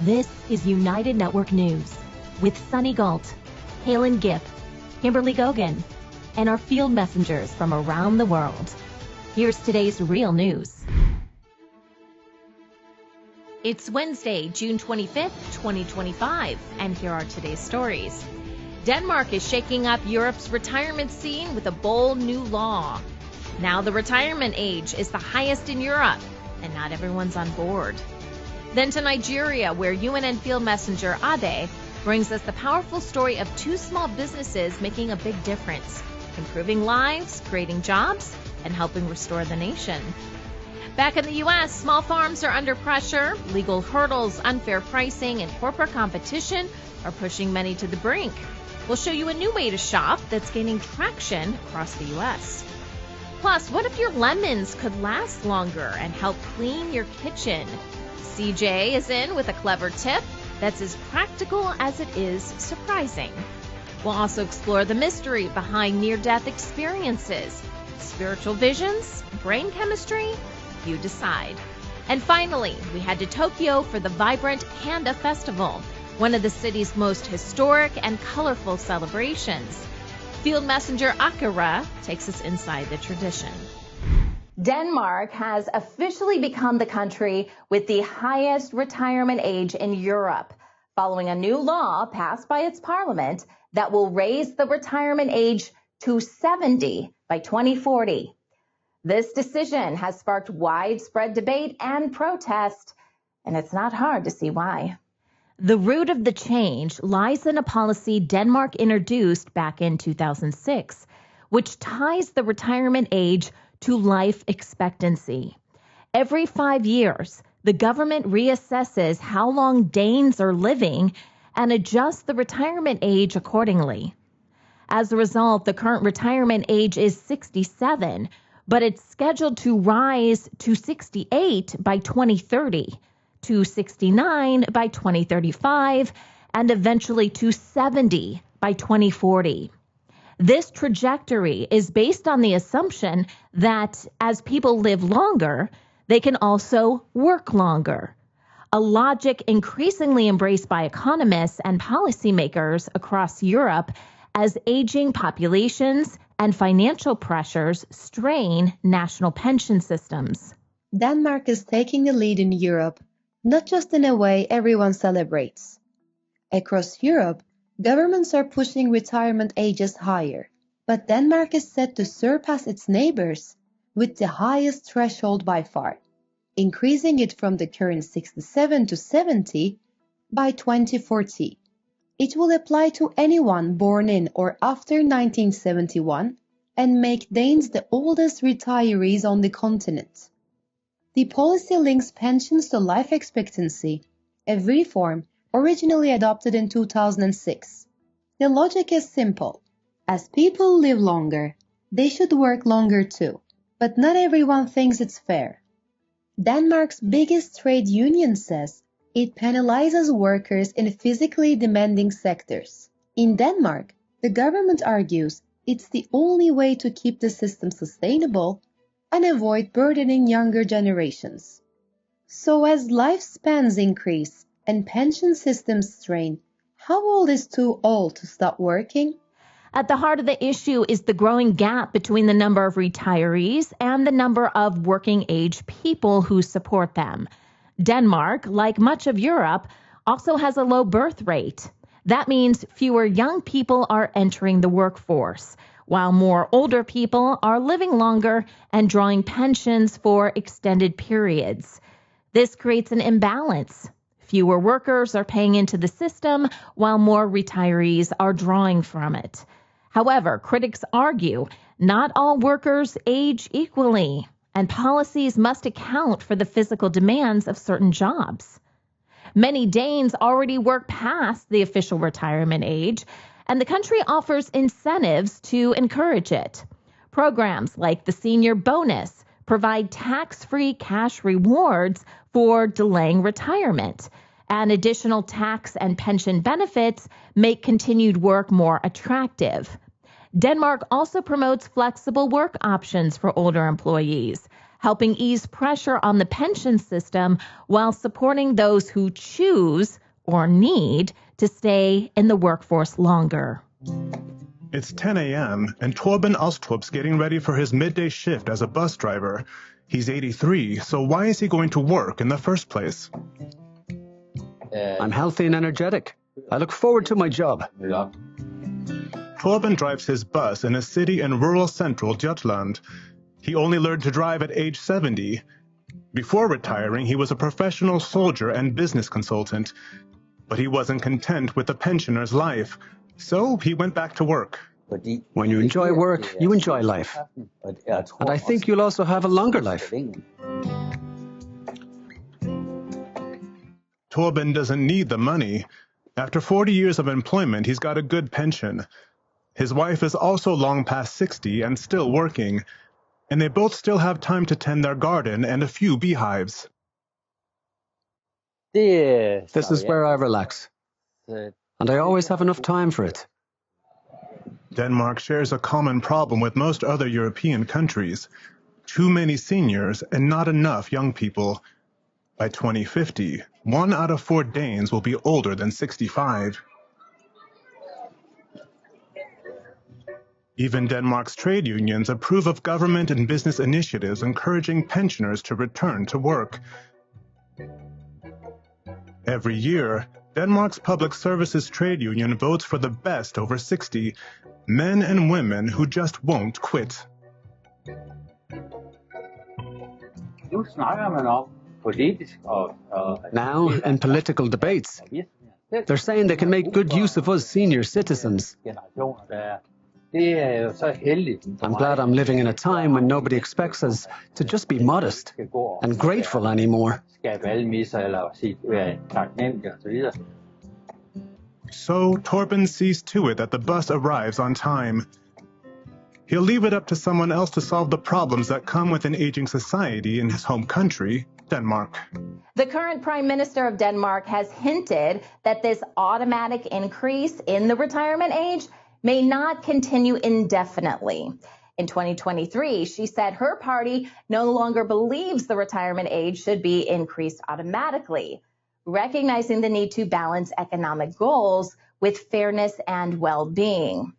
This is United Network News with Sunny Galt, Calen, Kimberly Gogan, and our field messengers from around the world. Here's today's real news. It's Wednesday, June 25th, 2025, and here are today's stories. Denmark is shaking up Europe's retirement scene with a bold new law. Now the retirement age is the highest in Europe, and not everyone's on board. Then to Nigeria, where UNN Field Messenger Ade brings us the powerful story of two small businesses making a big difference, improving lives, creating jobs, and helping restore the nation. Back in the U.S., small farms are under pressure. Legal hurdles, unfair pricing, and corporate competition are pushing many to the brink. We'll show you a new way to shop that's gaining traction across the U.S. Plus, what if your lemons could last longer and help clean your kitchen? CJ is in with a clever tip that's as practical as it is surprising. We'll also explore the mystery behind near-death experiences, spiritual visions, brain chemistry. You decide. And finally, we head to Tokyo for the vibrant Kanda Festival, one of the city's most historic and colorful celebrations. Field Messenger Akira takes us inside the tradition. Denmark has officially become the country with the highest retirement age in Europe, following a new law passed by its parliament that will raise the retirement age to 70 by 2040. This decision has sparked widespread debate and protest, and it's not hard to see why. The root of the change lies in a policy Denmark introduced back in 2006, which ties the retirement age to life expectancy. Every 5 years, the government reassesses how long Danes are living and adjusts the retirement age accordingly. As a result, the current retirement age is 67, but it's scheduled to rise to 68 by 2030, to 69 by 2035, and eventually to 70 by 2040. This trajectory is based on the assumption that as people live longer, they can also work longer, a logic increasingly embraced by economists and policymakers across Europe as aging populations and financial pressures strain national pension systems. Denmark is taking the lead in Europe, not just in a way everyone celebrates. Across Europe, governments are pushing retirement ages higher, but Denmark is set to surpass its neighbors with the highest threshold by far, increasing it from the current 67 to 70 by 2040. It will apply to anyone born in or after 1971 and make Danes the oldest retirees on the continent. The policy links pensions to life expectancy, a reform originally adopted in 2006. The logic is simple. As people live longer, they should work longer too, but not everyone thinks it's fair. Denmark's biggest trade union says it penalizes workers in physically demanding sectors. In Denmark, the government argues it's the only way to keep the system sustainable and avoid burdening younger generations. So as lifespans increase and pension systems strain, how old is too old to stop working? At the heart of the issue is the growing gap between the number of retirees and the number of working age people who support them. Denmark, like much of Europe, also has a low birth rate. That means fewer young people are entering the workforce, while more older people are living longer and drawing pensions for extended periods. This creates an imbalance. Fewer workers are paying into the system, while more retirees are drawing from it. However, critics argue not all workers age equally, and policies must account for the physical demands of certain jobs. Many Danes already work past the official retirement age, and the country offers incentives to encourage it. Programs like the senior bonus provide tax-free cash rewards for delaying retirement, and additional tax and pension benefits make continued work more attractive. Denmark also promotes flexible work options for older employees. helping ease pressure on the pension system while supporting those who choose or need to stay in the workforce longer. It's 10 a.m. and Torben Alstrup's getting ready for his midday shift as a bus driver. He's 83, so why is he going to work in the first place? I'm healthy and energetic. I look forward to my job. Torben drives his bus in a city in rural central Jutland. He only learned to drive at age 70. Before retiring, he was a professional soldier and business consultant. But he wasn't content with the pensioner's life, so he went back to work. When you enjoy work, you enjoy life. And I think you'll also have a longer life. Torben doesn't need the money. After 40 years of employment, he's got a good pension. His wife is also long past 60 and still working, and they both still have time to tend their garden and a few beehives. This is where I relax. And I always have enough time for it. Denmark shares a common problem with most other European countries. Too many seniors and not enough young people. By 2050, 1 out of 4 Danes will be older than 65. Even Denmark's trade unions approve of government and business initiatives encouraging pensioners to return to work. Every year, Denmark's Public Services Trade Union votes for the best over 60, men and women who just won't quit. Now, in political debates, they're saying they can make good use of us senior citizens. I'm glad I'm living in a time when nobody expects us to just be modest and grateful anymore. So Torben sees to it that the bus arrives on time. He'll leave it up to someone else to solve the problems that come with an aging society in his home country, Denmark. The current Prime Minister of Denmark has hinted that this automatic increase in the retirement age may not continue indefinitely. In 2023, she said her party no longer believes the retirement age should be increased automatically, recognizing the need to balance economic goals with fairness and well-being.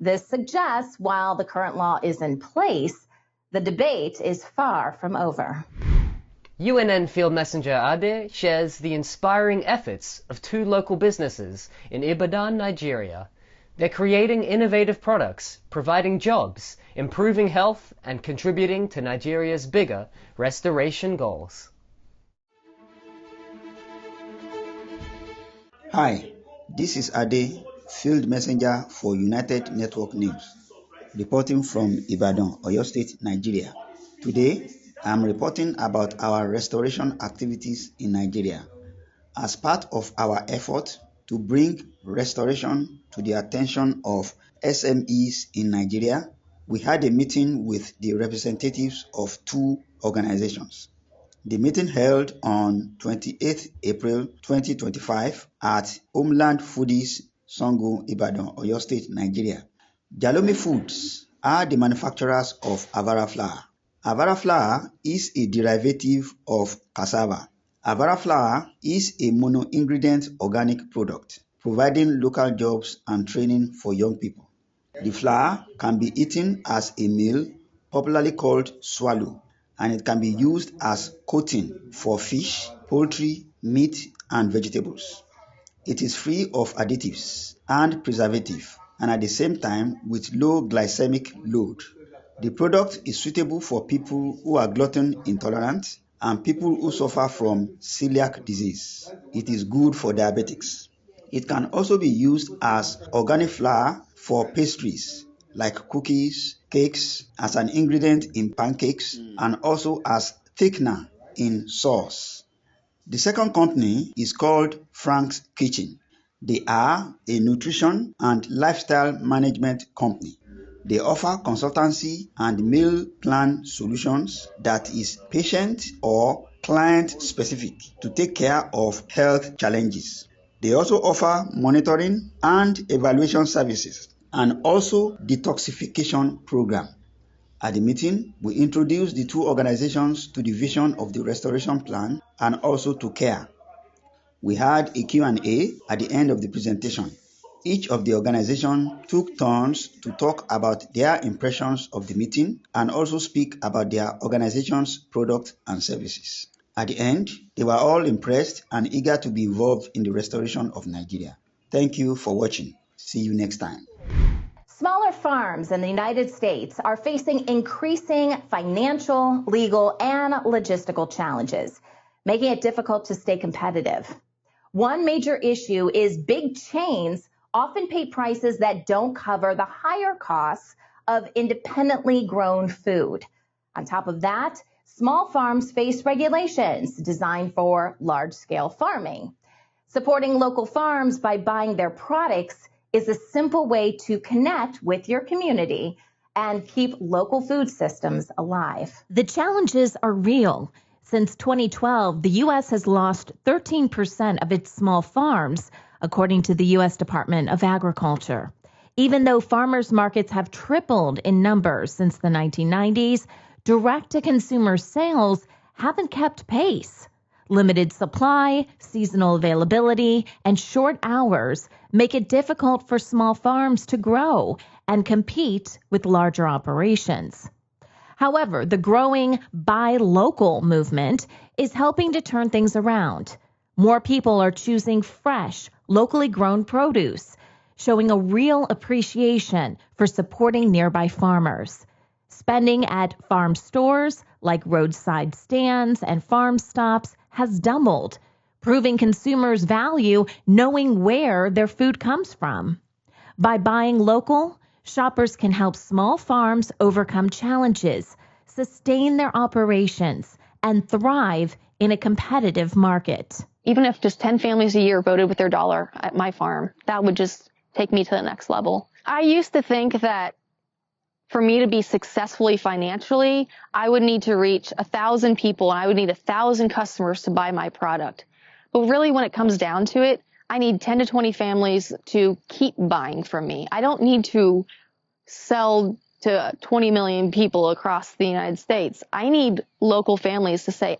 This suggests while the current law is in place, the debate is far from over. UNN Field Messenger Ade shares the inspiring efforts of 2 local businesses in Ibadan, Nigeria. They're creating innovative products, providing jobs, improving health, and contributing to Nigeria's bigger restoration goals. Hi, this is Ade, Field Messenger for United Network News, reporting from Ibadan, Oyo State, Nigeria. Today, I'm reporting about our restoration activities in Nigeria. As part of our effort to bring restoration to the attention of SMEs in Nigeria, we had a meeting with the representatives of 2 organizations. The meeting held on 28th April 2025 at Homeland Foodies, Sango, Ibadan, Oyo State, Nigeria. Jalomi Foods are the manufacturers of Avara flour. Avara flour is a derivative of cassava. Avara flour is a mono-ingredient organic product, providing local jobs and training for young people. The flour can be eaten as a meal, popularly called swallow, and it can be used as coating for fish, poultry, meat, and vegetables. It is free of additives and preservative, and at the same time with low glycemic load. The product is suitable for people who are gluten intolerant and people who suffer from celiac disease. It is good for diabetics. It can also be used as organic flour for pastries like cookies, cakes, as an ingredient in pancakes, and also as thickener in sauce. The second company is called Frank's Kitchen. They are a nutrition and lifestyle management company. They offer consultancy and meal plan solutions that is patient or client specific to take care of health challenges. They also offer monitoring and evaluation services and also detoxification program. At the meeting, we introduced the two organizations to the vision of the restoration plan and also to CARE. We had a Q&A at the end of the presentation. Each of the organizations took turns to talk about their impressions of the meeting and also speak about their organization's products and services. At the end, they were all impressed and eager to be involved in the restoration of Nigeria. Thank you for watching. See you next time. Smaller farms in the United States are facing increasing financial, legal, and logistical challenges, making it difficult to stay competitive. One major issue is big chains often pay prices that don't cover the higher costs of independently grown food. On top of that, small farms face regulations designed for large-scale farming. Supporting local farms by buying their products is a simple way to connect with your community and keep local food systems alive. The challenges are real. Since 2012, the U.S. has lost 13% of its small farms, according to the U.S. Department of Agriculture. Even though farmers markets have tripled in numbers since the 1990s, direct-to-consumer sales haven't kept pace. Limited supply, seasonal availability, and short hours make it difficult for small farms to grow and compete with larger operations. However, the growing buy local movement is helping to turn things around. More people are choosing fresh, locally grown produce, showing a real appreciation for supporting nearby farmers. Spending at farm stores like roadside stands and farm stops has doubled, proving consumers value knowing where their food comes from. By buying local, shoppers can help small farms overcome challenges, sustain their operations, and thrive in a competitive market. Even if just 10 families a year voted with their dollar at my farm, that would just take me to the next level. I used to think that for me to be successfully financially, I would need to reach 1,000 people and I would need 1,000 customers to buy my product. But really, when it comes down to it, I need 10 to 20 families to keep buying from me. I don't need to sell to 20 million people across the United States. I need local families to say,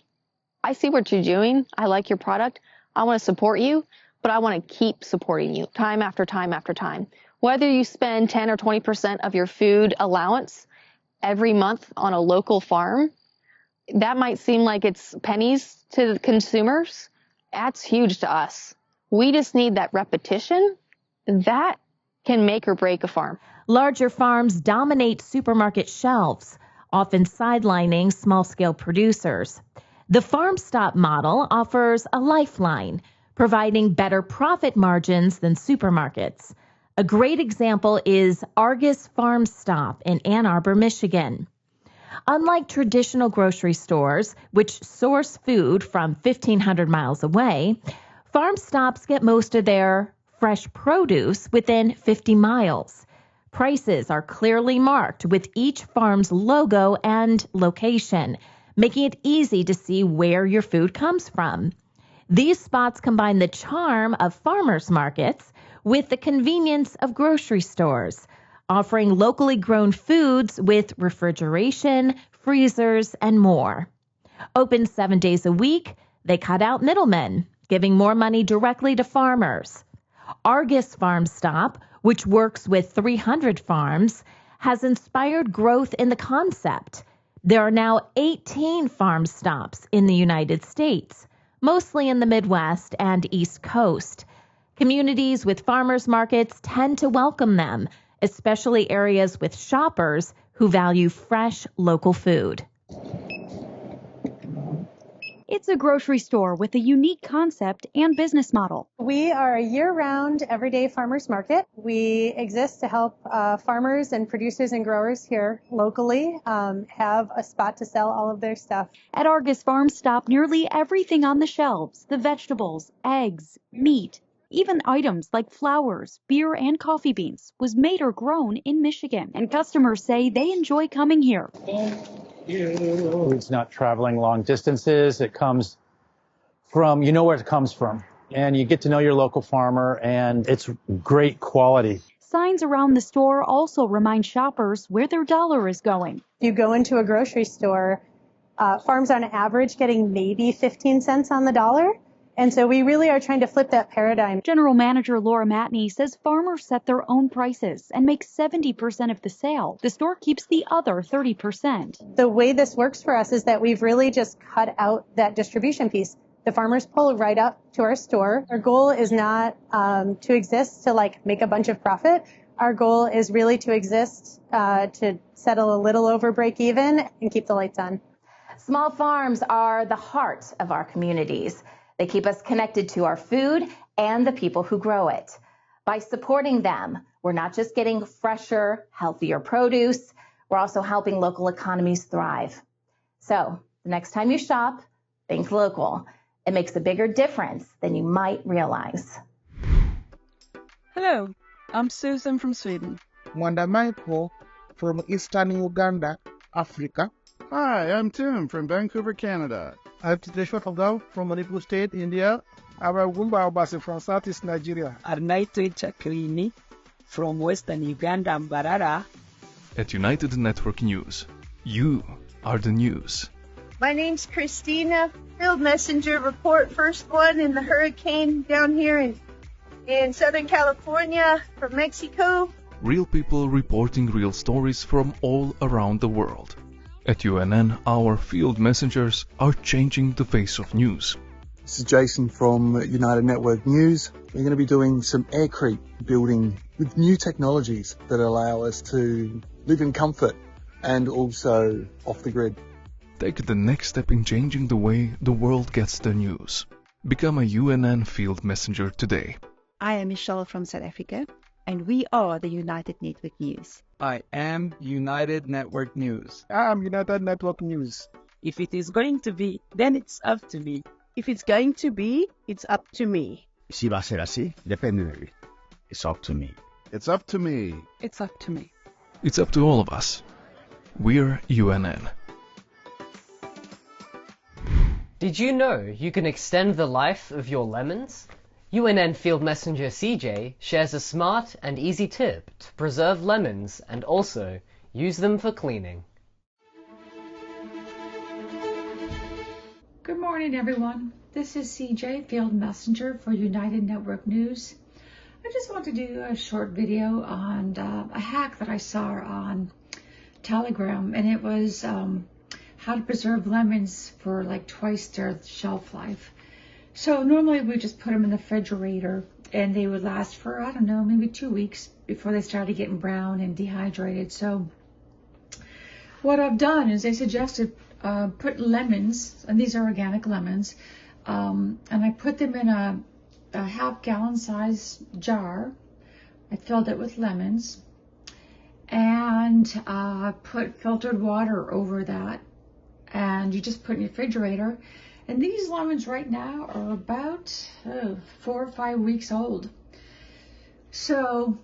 I see what you're doing. I like your product. I want to support you, but I want to keep supporting you time after time after time. Whether you spend 10 or 20% of your food allowance every month on a local farm, that might seem like it's pennies to the consumers. That's huge to us. We just need that repetition. That can make or break a farm. Larger farms dominate supermarket shelves, often sidelining small-scale producers. The farm stop model offers a lifeline, providing better profit margins than supermarkets. A great example is Argus Farm Stop in Ann Arbor, Michigan. Unlike traditional grocery stores, which source food from 1,500 miles away, farm stops get most of their fresh produce within 50 miles. Prices are clearly marked with each farm's logo and location, making it easy to see where your food comes from. These spots combine the charm of farmers markets with the convenience of grocery stores, offering locally grown foods with refrigeration, freezers, and more. Open 7 days a week, they cut out middlemen, giving more money directly to farmers. Argus Farm Stop, which works with 300 farms, has inspired growth in the concept. There are now 18 farm stops in the United States, mostly in the Midwest and East Coast. Communities with farmers markets tend to welcome them, especially areas with shoppers who value fresh local food. It's a grocery store with a unique concept and business model. We are a year-round, everyday farmers market. We exist to help farmers and producers and growers here locally have a spot to sell all of their stuff. At Argus Farm Stop, nearly everything on the shelves, the vegetables, eggs, meat, even items like flowers, beer, and coffee beans, was made or grown in Michigan. And customers say they enjoy coming here. It's not traveling long distances. It comes from, you know where it comes from. And you get to know your local farmer, and it's great quality. Signs around the store also remind shoppers where their dollar is going. If you go into a grocery store, farms on average getting maybe 15 cents on the dollar. And so we really are trying to flip that paradigm. General Manager Laura Matney says farmers set their own prices and make 70% of the sale. The store keeps the other 30%. The way this works for us is that we've really just cut out that distribution piece. The farmers pull right up to our store. Our goal is not to exist to make a bunch of profit. Our goal is really to exist to settle a little over break even and keep the lights on. Small farms are the heart of our communities. They keep us connected to our food and the people who grow it. By supporting them, we're not just getting fresher, healthier produce, we're also helping local economies thrive. So the next time you shop, think local. It makes a bigger difference than you might realize. Hello, I'm Susan from Sweden. Wanda Michael from Eastern Uganda, Africa. Hi, I'm Tim from Vancouver, Canada. I'm Titeshwar Togao from Manipur State, India. I'm Gumba Obasi from Southeast Nigeria. Arnaito Chakrini from Western Uganda, Mbarara. At United Network News, you are the news. My name's Christina, Field Messenger, report first one in the hurricane down here in Southern California from Mexico. Real people reporting real stories from all around the world. At UNN, our field messengers are changing the face of news. This is Jason from United Network News. We're going to be doing some aircrete building with new technologies that allow us to live in comfort and also off the grid. Take the next step in changing the way the world gets the news. Become a UNN field messenger today. I am Michelle from South Africa, and we are the United Network News. I am United Network News. I'm United Network News. If it is going to be, then it's up to me. If it's going to be, it's up to me. Si va a ser así, depende de mí. It's up to me. It's up to me. It's up to me. It's up to all of us. We're UNN. Did you know you can extend the life of your lemons? UNN Field Messenger CJ shares a smart and easy tip to preserve lemons and also use them for cleaning. Good morning, everyone. This is CJ, Field Messenger for United Network News. I just want to do a short video on a hack that I saw on Telegram, and it was how to preserve lemons for like twice their shelf life. So normally we just put them in the refrigerator and they would last for, I don't know, maybe 2 weeks before they started getting brown and dehydrated. So what I've done is they suggested put lemons, and these are organic lemons, and I put them in a half-gallon size jar. I filled it with lemons and put filtered water over that, and you just put it in your refrigerator. And these lemons right now are about 4 or 5 weeks old. So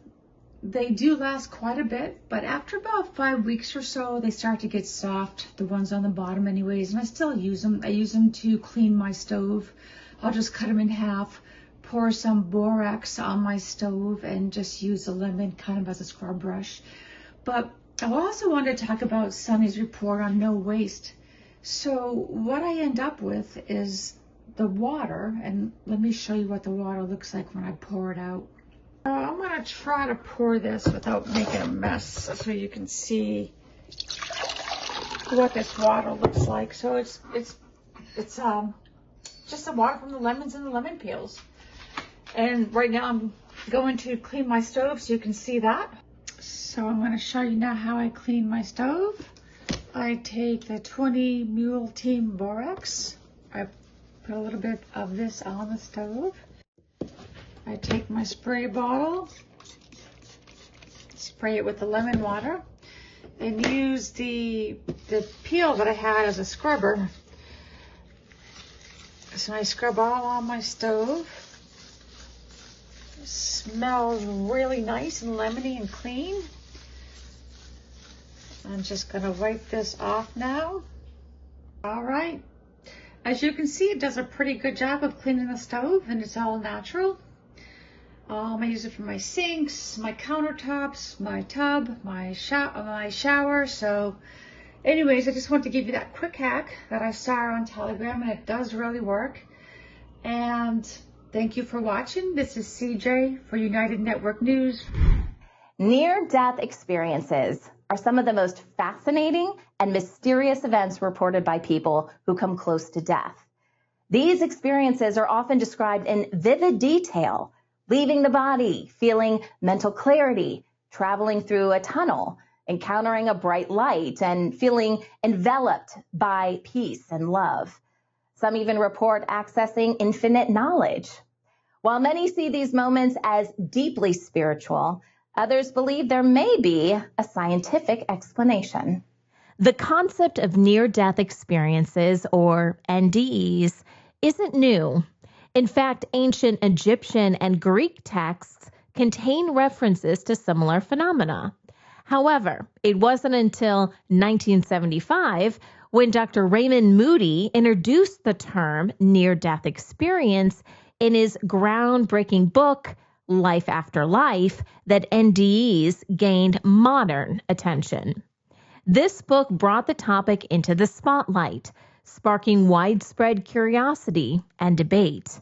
they do last quite a bit, but after about 5 weeks or so, they start to get soft, the ones on the bottom anyways, and I still use them. I use them to clean my stove. I'll just cut them in half, pour some borax on my stove, and just use the lemon kind of as a scrub brush. But I also wanted to talk about Sunny's report on no waste. So what I end up with is the water, and let me show you what the water looks like when I pour it out. I'm going to try to pour this without making a mess so you can see what this water looks like. So it's just the water from the lemons and the lemon peels. And right now I'm going to clean my stove so you can see that. So I'm going to show you now how I clean my stove. I take the 20 Mule Team Borax. I put a little bit of this on the stove. I take my spray bottle, spray it with the lemon water, and use the peel that I had as a scrubber. So I scrub all on my stove. It smells really nice and lemony and clean. I'm just going to wipe this off now. All right. As you can see, it does a pretty good job of cleaning the stove, and it's all natural. I use it for my sinks, my countertops, my tub, my shower. So anyways, I just want to give you that quick hack that I saw on Telegram, and it does really work. And thank you for watching. This is CJ for United Network News. Near-death experiences are some of the most fascinating and mysterious events reported by people who come close to death. These experiences are often described in vivid detail, leaving the body, feeling mental clarity, traveling through a tunnel, encountering a bright light, and feeling enveloped by peace and love. Some even report accessing infinite knowledge. While many see these moments as deeply spiritual, others believe there may be a scientific explanation. The concept of near-death experiences, or NDEs, isn't new. In fact, ancient Egyptian and Greek texts contain references to similar phenomena. However, it wasn't until 1975 when Dr. Raymond Moody introduced the term near-death experience in his groundbreaking book, Life After Life, that NDEs gained modern attention. This book brought the topic into the spotlight, sparking widespread curiosity and debate.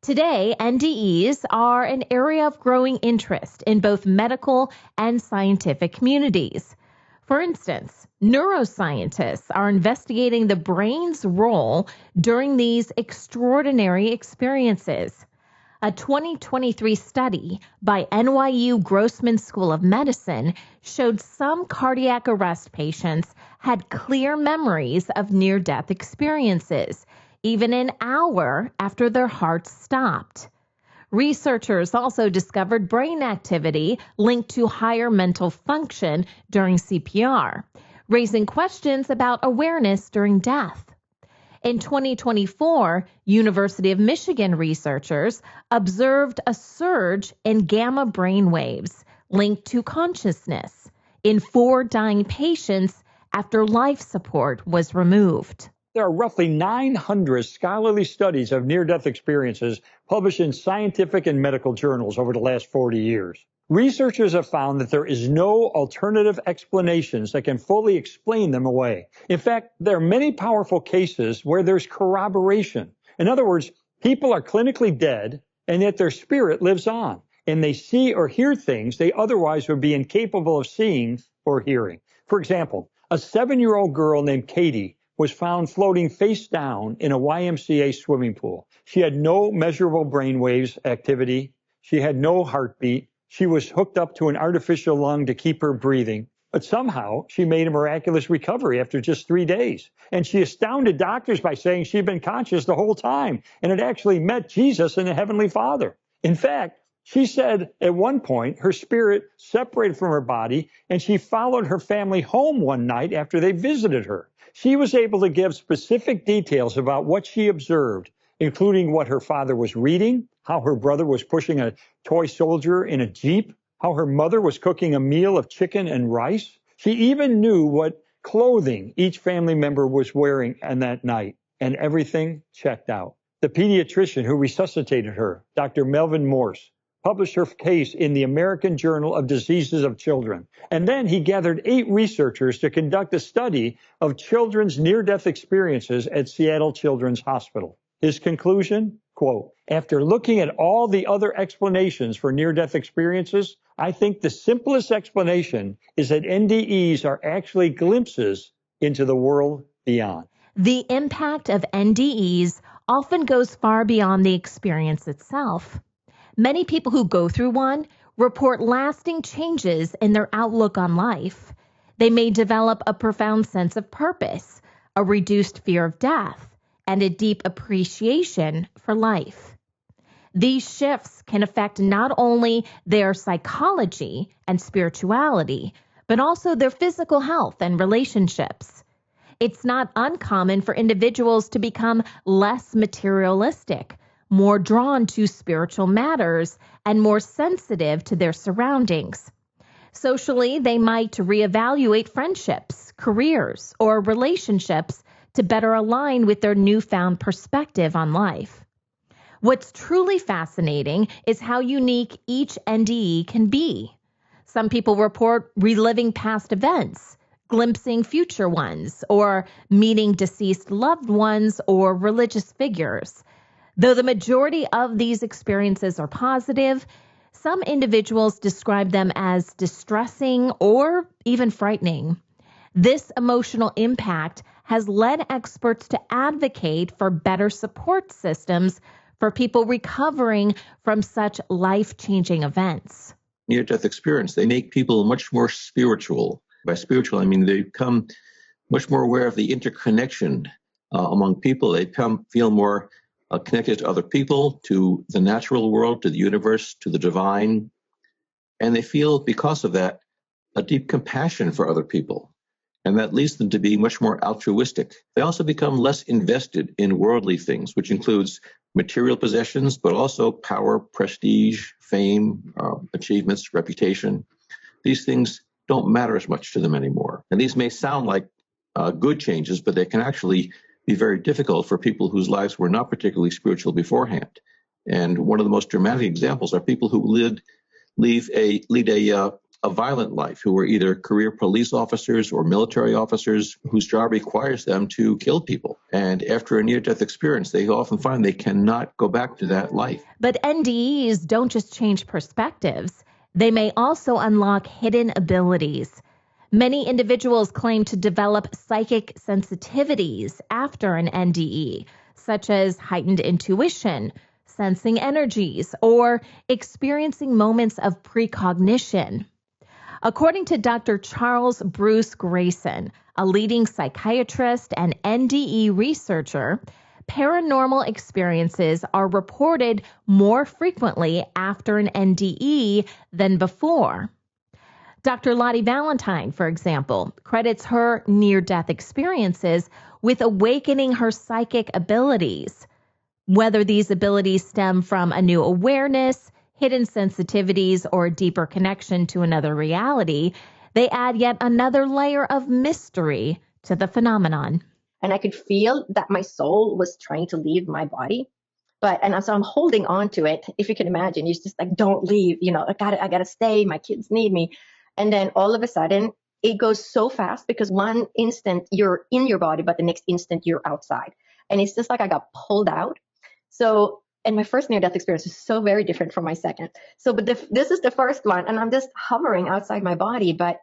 Today, NDEs are an area of growing interest in both medical and scientific communities. For instance, neuroscientists are investigating the brain's role during these extraordinary experiences. A 2023 study by NYU Grossman School of Medicine showed some cardiac arrest patients had clear memories of near-death experiences, even an hour after their hearts stopped. Researchers also discovered brain activity linked to higher mental function during CPR, raising questions about awareness during death. In 2024, University of Michigan researchers observed a surge in gamma brain waves linked to consciousness in 4 dying patients after life support was removed. There are roughly 900 scholarly studies of near-death experiences published in scientific and medical journals over the last 40 years. Researchers have found that there is no alternative explanations that can fully explain them away. In fact, there are many powerful cases where there's corroboration. In other words, people are clinically dead, and yet their spirit lives on, and they see or hear things they otherwise would be incapable of seeing or hearing. For example, a 7-year-old girl named Katie was found floating face down in a YMCA swimming pool. She had no measurable brainwaves activity. She had no heartbeat. She was hooked up to an artificial lung to keep her breathing. But somehow she made a miraculous recovery after just 3 days. And she astounded doctors by saying she'd been conscious the whole time and had actually met Jesus and the Heavenly Father. In fact, she said at one point her spirit separated from her body and she followed her family home one night after they visited her. She was able to give specific details about what she observed, including what her father was reading, how her brother was pushing a toy soldier in a Jeep, how her mother was cooking a meal of chicken and rice. She even knew what clothing each family member was wearing on that night, and everything checked out. The pediatrician who resuscitated her, Dr. Melvin Morse, published her case in the American Journal of Diseases of Children. And then he gathered 8 researchers to conduct a study of children's near-death experiences at Seattle Children's Hospital. His conclusion, quote, "After looking at all the other explanations for near-death experiences, I think the simplest explanation is that NDEs are actually glimpses into the world beyond." The impact of NDEs often goes far beyond the experience itself. Many people who go through one report lasting changes in their outlook on life. They may develop a profound sense of purpose, a reduced fear of death, and a deep appreciation for life. These shifts can affect not only their psychology and spirituality, but also their physical health and relationships. It's not uncommon for individuals to become less materialistic, more drawn to spiritual matters, and more sensitive to their surroundings. Socially, they might reevaluate friendships, careers, or relationships to better align with their newfound perspective on life. What's truly fascinating is how unique each NDE can be. Some people report reliving past events, glimpsing future ones, or meeting deceased loved ones or religious figures. Though the majority of these experiences are positive, some individuals describe them as distressing or even frightening. This emotional impact has led experts to advocate for better support systems for people recovering from such life-changing events. Near-death experience, they make people much more spiritual. By spiritual, I mean they become much more aware of the interconnection among people. They feel more connected to other people, to the natural world, to the universe, to the divine. And they feel, because of that, a deep compassion for other people. And that leads them to be much more altruistic. They also become less invested in worldly things, which includes material possessions, but also power, prestige, fame, achievements, reputation. These things don't matter as much to them anymore. And these may sound like good changes, but they can actually be very difficult for people whose lives were not particularly spiritual beforehand. And one of the most dramatic examples are people who lead a violent life, who were either career police officers or military officers whose job requires them to kill people. And after a near-death experience, they often find they cannot go back to that life. But NDEs don't just change perspectives. They may also unlock hidden abilities. Many individuals claim to develop psychic sensitivities after an NDE, such as heightened intuition, sensing energies, or experiencing moments of precognition. According to Dr. Charles Bruce Grayson, a leading psychiatrist and NDE researcher, paranormal experiences are reported more frequently after an NDE than before. Dr. Lottie Valentine, for example, credits her near-death experiences with awakening her psychic abilities. Whether these abilities stem from a new awareness, hidden sensitivities, or a deeper connection to another reality, they add yet another layer of mystery to the phenomenon. And I could feel that my soul was trying to leave my body. So I'm holding on to it. If you can imagine, you're just like, don't leave, I gotta stay. My kids need me. And then all of a sudden it goes so fast, because one instant you're in your body, but the next instant you're outside. And it's just like I got pulled out. And my first near-death experience is so very different from my second. But this is the first one, and I'm just hovering outside my body, but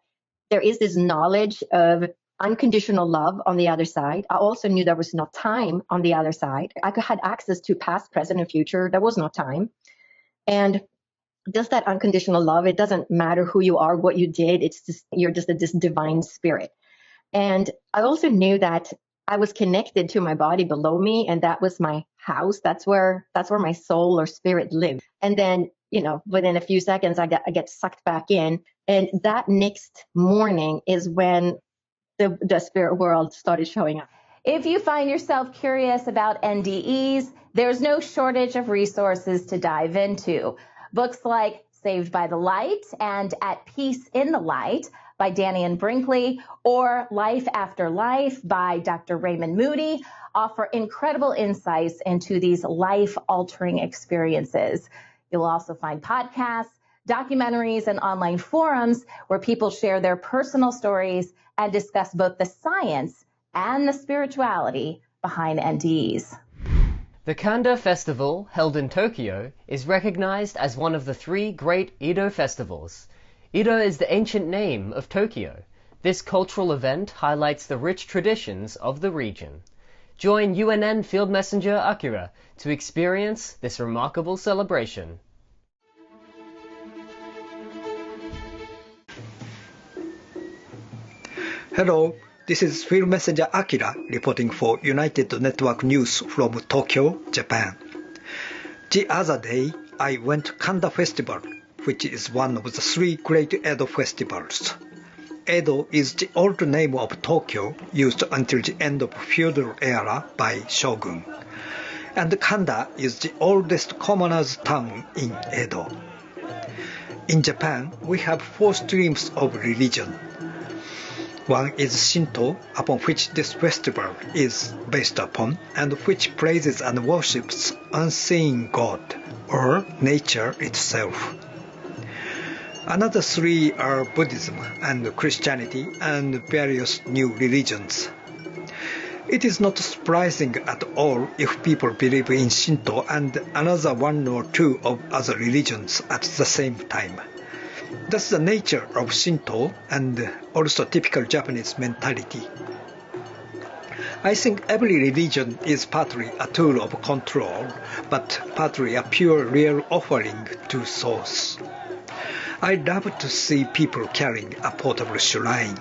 there is this knowledge of unconditional love on the other side. I also knew there was no time on the other side. I had access to past, present, and future. There was no time. And just that unconditional love, it doesn't matter who you are, what you did, it's just, you're just this divine spirit. And I also knew that I was connected to my body below me, and that was my house. That's where my soul or spirit lived. And then, within a few seconds, I get sucked back in. And that next morning is when the spirit world started showing up. If you find yourself curious about NDEs, there's no shortage of resources to dive into. Books like Saved by the Light and At Peace in the Light by Danny and Brinkley, or Life After Life by Dr. Raymond Moody offer incredible insights into these life-altering experiences. You'll also find podcasts, documentaries, and online forums where people share their personal stories and discuss both the science and the spirituality behind NDEs. The Kanda Festival, held in Tokyo, is recognized as one of the 3 great Edo festivals. Edo is the ancient name of Tokyo. This cultural event highlights the rich traditions of the region. Join UNN Field Messenger Akira to experience this remarkable celebration. Hello, this is Field Messenger Akira reporting for United Network News from Tokyo, Japan. The other day, I went to Kanda Festival, which is one of the 3 great Edo festivals. Edo is the old name of Tokyo, used until the end of feudal era by shogun. And Kanda is the oldest commoner's town in Edo. In Japan, we have 4 streams of religion. One is Shinto, upon which this festival is based upon, and which praises and worships unseen God, or nature itself. Another three are Buddhism and Christianity and various new religions. It is not surprising at all if people believe in Shinto and another one or two of other religions at the same time. That's the nature of Shinto and also typical Japanese mentality. I think every religion is partly a tool of control, but partly a pure real offering to Source. I love to see people carrying a portable shrine.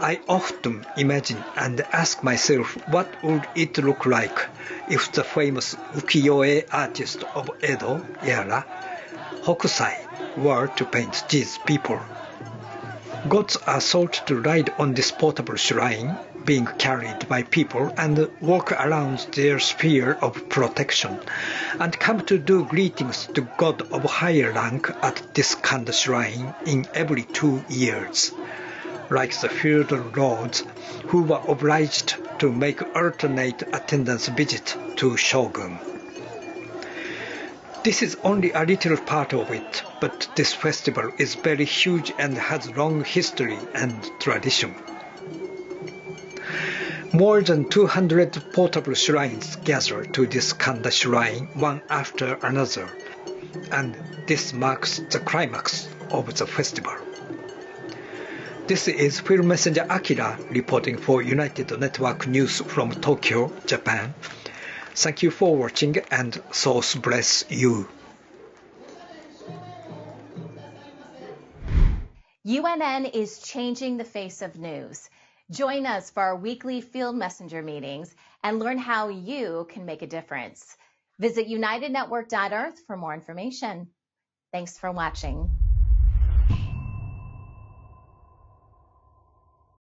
I often imagine and ask myself what would it look like if the famous ukiyo-e artist of Edo era, Hokusai, were to paint these people. Gods are thought to ride on this portable shrine, being carried by people and walk around their sphere of protection, and come to do greetings to God of higher rank at this Kanda shrine in every 2 years, like the feudal lords who were obliged to make alternate attendance visit to shogun. This is only a little part of it, but this festival is very huge and has long history and tradition. More than 200 portable shrines gather to this Kanda shrine one after another, and this marks the climax of the festival. This is Field Messenger Akira reporting for United Network News from Tokyo, Japan. Thank you for watching, and Source bless you. UNN is changing the face of news. Join us for our weekly Field Messenger meetings and learn how you can make a difference. Visit unitednetwork.earth for more information. Thanks for watching.